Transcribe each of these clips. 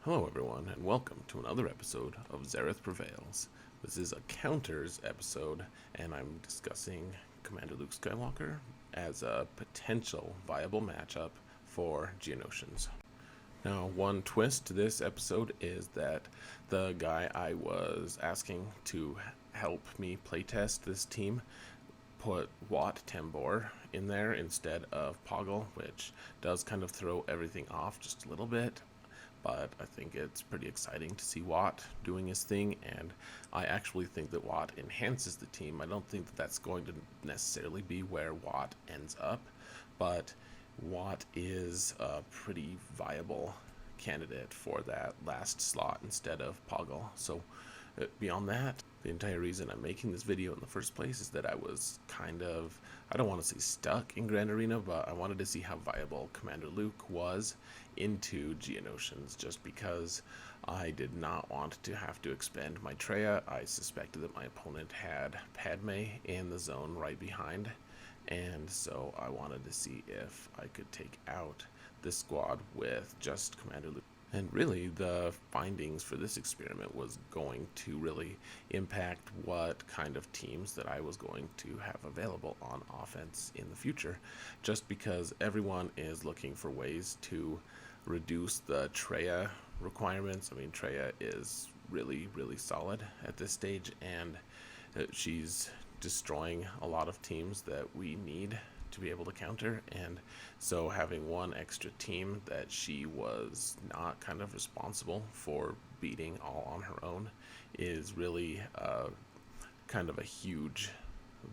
Hello everyone, and welcome to another episode of Zareth Prevails. This is a counters episode, and I'm discussing Commander Luke Skywalker as a potential viable matchup for Geonosians. Now, one twist to this episode is that the guy I was asking to help me playtest this team put Wat Tambor in there instead of Poggle, which does kind of throw everything off just a little bit. But I think it's pretty exciting to see Wat doing his thing, and I actually think that Wat enhances the team. I don't think that that's going to necessarily be where Wat ends up, but Wat is a pretty viable candidate for that last slot instead of Poggle. So beyond that, the entire reason I'm making this video in the first place is that I was kind of, I don't want to say stuck in Grand Arena, but I wanted to see how viable Commander Luke was into Geonosians, just because I did not want to have to expend my Treya. I suspected that my opponent had Padme in the zone right behind, and so I wanted to see if I could take out this squad with just Commander Luke. And really, the findings for this experiment was going to really impact what kind of teams that I was going to have available on offense in the future, just because everyone is looking for ways to reduce the Treya requirements. I mean, Treya is really, really solid at this stage, and she's destroying a lot of teams that we need to be able to counter, and so having one extra team that she was not kind of responsible for beating all on her own is really kind of a huge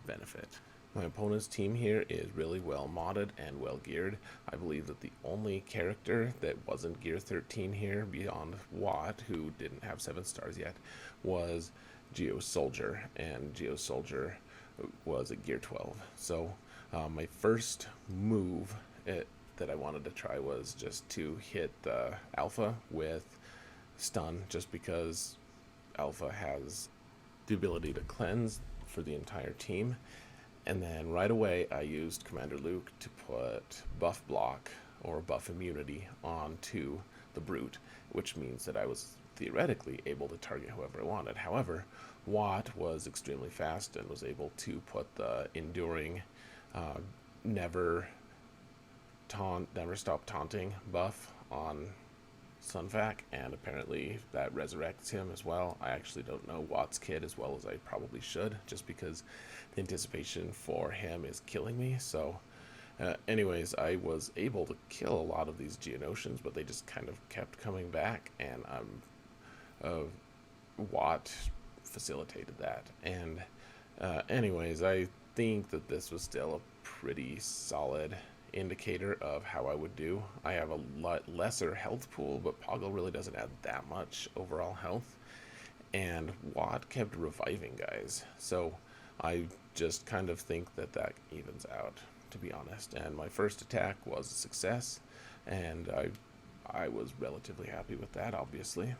benefit. My opponent's team here is really well modded and well geared. I believe that the only character that wasn't gear 13 here, beyond Wat, who didn't have 7 stars yet, was Geos Soldier, and Geos Soldier was at gear 12. So my first move that I wanted to try was just to hit the Alpha with stun, just because Alpha has the ability to cleanse for the entire team. And then right away I used Commander Luke to put buff block or buff immunity onto the Brute, which means that I was theoretically able to target whoever I wanted. However, Wat was extremely fast and was able to put the enduring never stop taunting buff on Sunfac, and apparently that resurrects him as well. I actually don't know Wat's kid as well as I probably should, just because the anticipation for him is killing me. So anyways, I was able to kill a lot of these Geonosians, but they just kind of kept coming back, and Wat facilitated that. And anyways, I think that this was still a pretty solid indicator of how I would do. I have a lot lesser health pool, but Poggle really doesn't add that much overall health, and Wat kept reviving guys, so I just kind of think that that evens out, to be honest. And my first attack was a success, and I was relatively happy with that, obviously.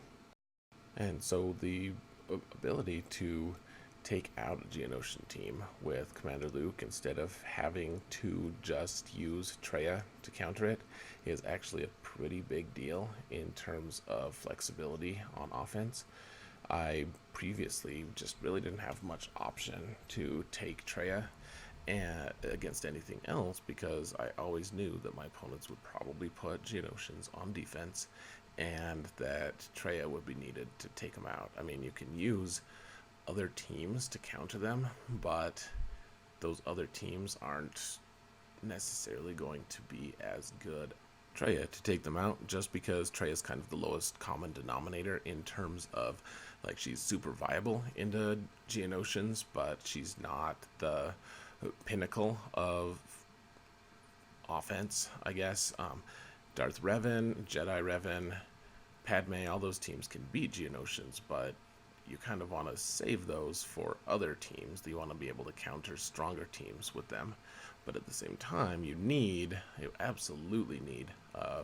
And so the ability to take out a Geonosian team with Commander Luke instead of having to just use Treya to counter it is actually a pretty big deal in terms of flexibility on offense. I previously just really didn't have much option to take Treya against anything else, because I always knew that my opponents would probably put Geonosians on defense and that Treya would be needed to take them out. I mean, you can use other teams to counter them, but those other teams aren't necessarily going to be as good Treya to take them out, just because Treya is kind of the lowest common denominator in terms of, like, she's super viable into Geonosians, but she's not the pinnacle of offense, I guess. Darth Revan, Jedi Revan, Padme, all those teams can beat Geonosians, but you kind of want to save those for other teams. You want to be able to counter stronger teams with them, but at the same time you absolutely need a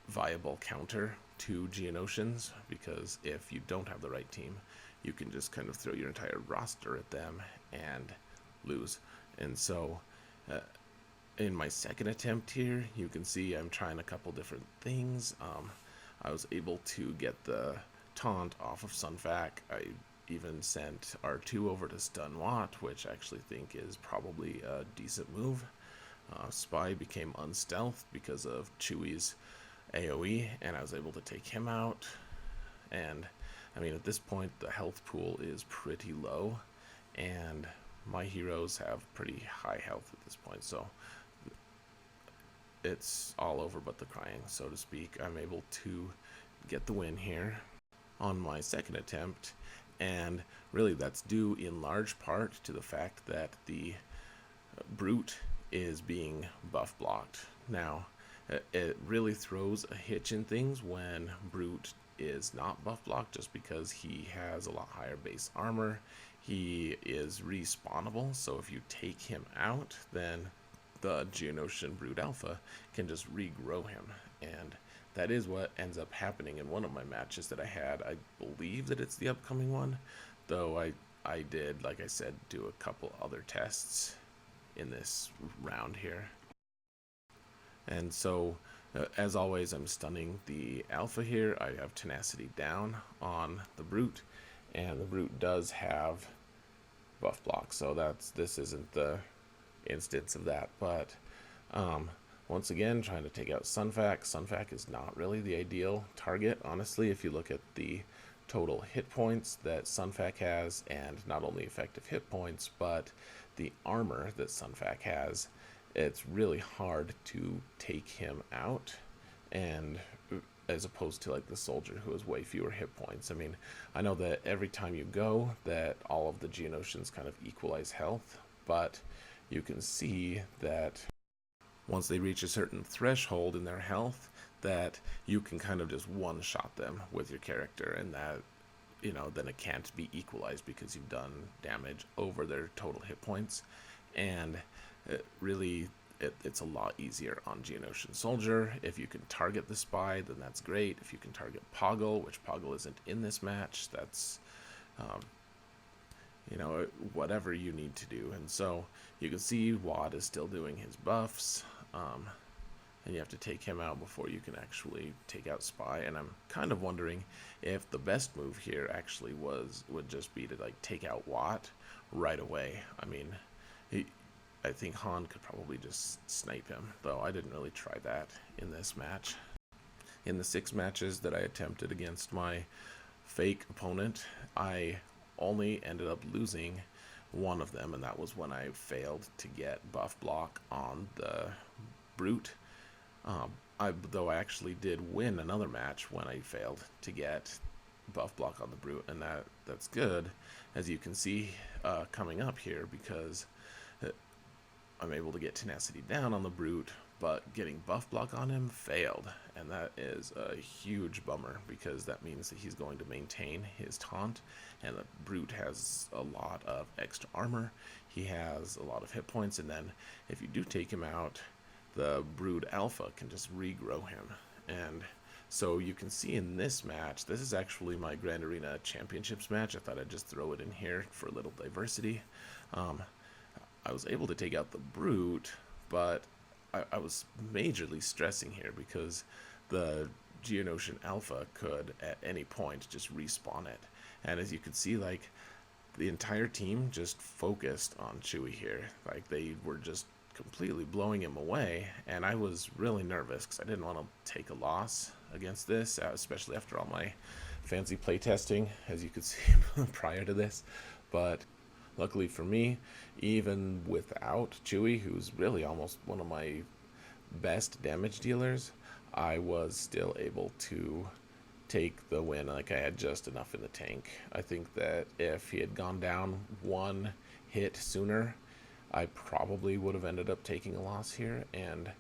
viable counter to Geonosians, because if you don't have the right team, you can just kind of throw your entire roster at them and lose. And so in my second attempt here, you can see I'm trying a couple different things. I was able to get the taunt off of Sunfac. I even sent R2 over to stun Wat, which I actually think is probably a decent move. Spy became unstealthed because of Chewie's AoE, and I was able to take him out. And I mean, at this point, the health pool is pretty low, and my heroes have pretty high health at this point, so it's all over but the crying, so to speak. I'm able to get the win here on my second attempt, and really that's due in large part to the fact that the Brute is being buff blocked. Now, it really throws a hitch in things when Brute is not buff blocked, just because he has a lot higher base armor. He is respawnable, so if you take him out, then the Geonosian Brute Alpha can just regrow him, and that is what ends up happening in one of my matches that I had. I believe that it's the upcoming one, though I did, like I said, do a couple other tests in this round here. And so, as always, I'm stunning the Alpha here. I have Tenacity down on the Brute, and the Brute does have buff block, so this isn't the instance of that. But once again, trying to take out Sunfac. Sunfac is not really the ideal target, honestly, if you look at the total hit points that Sunfac has, and not only effective hit points, but the armor that Sunfac has. It's really hard to take him out, and as opposed to like the soldier who has way fewer hit points. I mean, I know that every time you go that all of the Geonosians kind of equalize health, but you can see that once they reach a certain threshold in their health, that you can kind of just one-shot them with your character, and that, you know, then it can't be equalized because you've done damage over their total hit points. And it's a lot easier on Geonosian Soldier. If you can target the Spy, then that's great. If you can target Poggle, which Poggle isn't in this match, that's you know, whatever you need to do. And so you can see Wat is still doing his buffs, and you have to take him out before you can actually take out Spy. And I'm kind of wondering if the best move here actually would just be to like take out Wat right away. I mean, I think Han could probably just snipe him, though I didn't really try that in this match. In the 6 matches that I attempted against my fake opponent, I only ended up losing one of them, and that was when I failed to get buff block on the Brute. Though I actually did win another match when I failed to get buff block on the Brute, and that's good, as you can see coming up here, because I'm able to get Tenacity down on the Brute, but getting buff block on him failed, and that is a huge bummer, because that means that he's going to maintain his taunt, and the Brute has a lot of extra armor, he has a lot of hit points, and then if you do take him out, the Brood Alpha can just regrow him. And so you can see in this match, this is actually my Grand Arena Championships match. I thought I'd just throw it in here for a little diversity. I was able to take out the Brute, but I was majorly stressing here because the Geonosian Alpha could at any point just respawn it. And as you can see, like, the entire team just focused on Chewie here. Like, they were just completely blowing him away, and I was really nervous because I didn't want to take a loss against this, especially after all my fancy playtesting, as you could see prior to this. But luckily for me, even without Chewie, who's really almost one of my best damage dealers, I was still able to take the win. Like, I had just enough in the tank. I think that if he had gone down one hit sooner, I probably would have ended up taking a loss here. And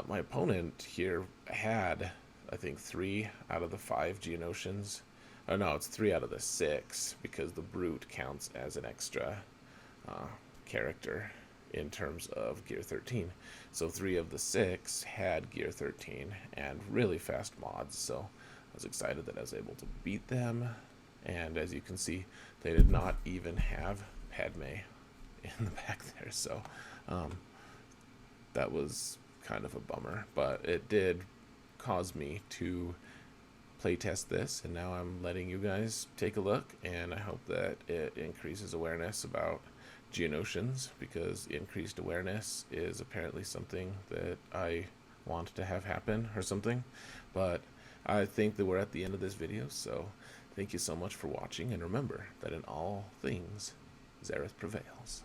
my opponent here had, I think, 3 out of the 5 Geonosians. Oh no, it's 3 out of the 6, because the Brute counts as an extra character in terms of Gear 13. So 3 of the 6 had Gear 13 and really fast mods, so I was excited that I was able to beat them. And as you can see, they did not even have Padme in the back there, so that was kind of a bummer, but it did cause me to playtest this, and now I'm letting you guys take a look, and I hope that it increases awareness about Geonosians, because increased awareness is apparently something that I want to have happen or something. But I think that we're at the end of this video, so thank you so much for watching, and remember that in all things, Zareth prevails.